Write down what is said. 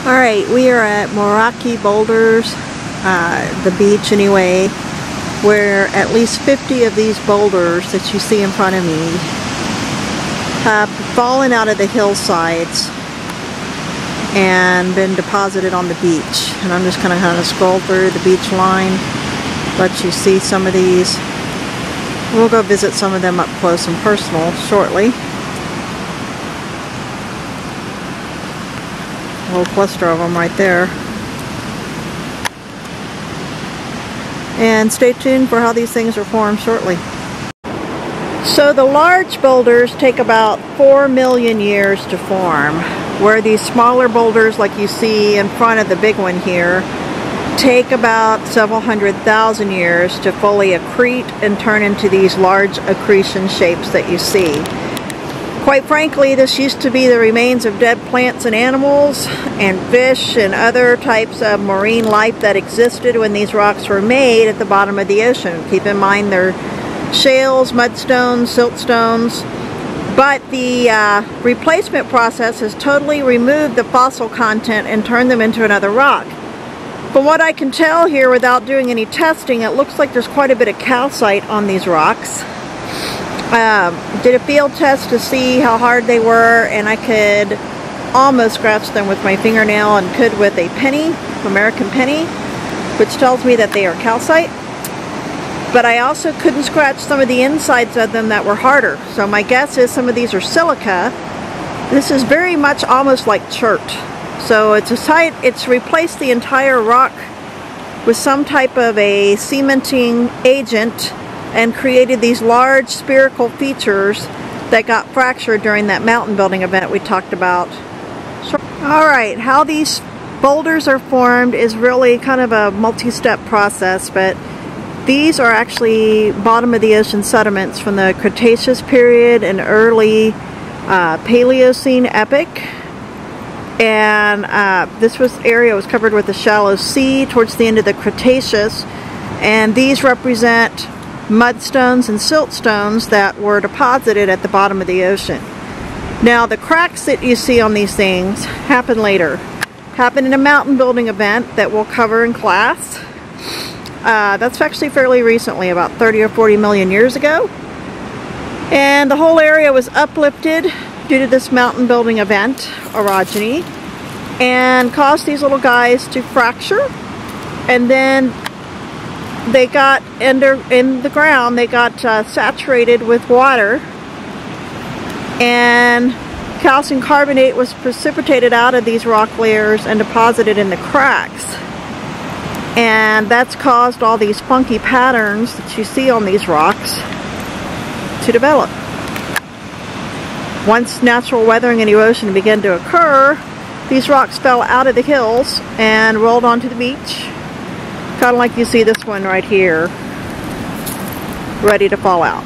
Alright, we are at Moeraki Boulders, the beach anyway, where at least 50 of these boulders that you see in front of me have fallen out of the hillsides and been deposited on the beach. And I'm just going to kind of scroll through the beach line, let you see some of these. We'll go visit some of them up close and personal shortly. A whole cluster of them right there. And stay tuned for how these things are formed shortly. So the large boulders take about 4 million years to form, where these smaller boulders like you see in front of the big one here take about several 100,000 years to fully accrete and turn into these large accretion shapes that you see. Quite frankly, this used to be the remains of dead plants and animals and fish and other types of marine life that existed when these rocks were made at the bottom of the ocean. Keep in mind they're shales, mudstones, siltstones, but the replacement process has totally removed the fossil content and turned them into another rock. From what I can tell here without doing any testing, it looks like there's quite a bit of calcite on these rocks. Did a field test to see how hard they were, and I could almost scratch them with my fingernail and could with a penny, American penny, which tells me that they are calcite. But I also couldn't scratch some of the insides of them that were harder. So my guess is some of these are silica. This is very much almost like chert. So it's replaced the entire rock with some type of a cementing agent and created these large spherical features that got fractured during that mountain building event we talked about. Alright, how these boulders are formed is really kind of a multi-step process, but these are actually bottom of the ocean sediments from the Cretaceous period and early Paleocene epoch. And this area was covered with a shallow sea towards the end of the Cretaceous, and these represent mudstones and siltstones that were deposited at the bottom of the ocean. Now the cracks that you see on these things happen later. Happened in a mountain building event that we'll cover in class. That's actually fairly recently, about 30 or 40 million years ago. And the whole area was uplifted due to this mountain building event, orogeny, and caused these little guys to fracture. And then they got in the ground, they got saturated with water, and calcium carbonate was precipitated out of these rock layers and deposited in the cracks. And that's caused all these funky patterns that you see on these rocks to develop. Once natural weathering and erosion began to occur, these rocks fell out of the hills and rolled onto the beach. Kind of like you see this one right here, ready to fall out.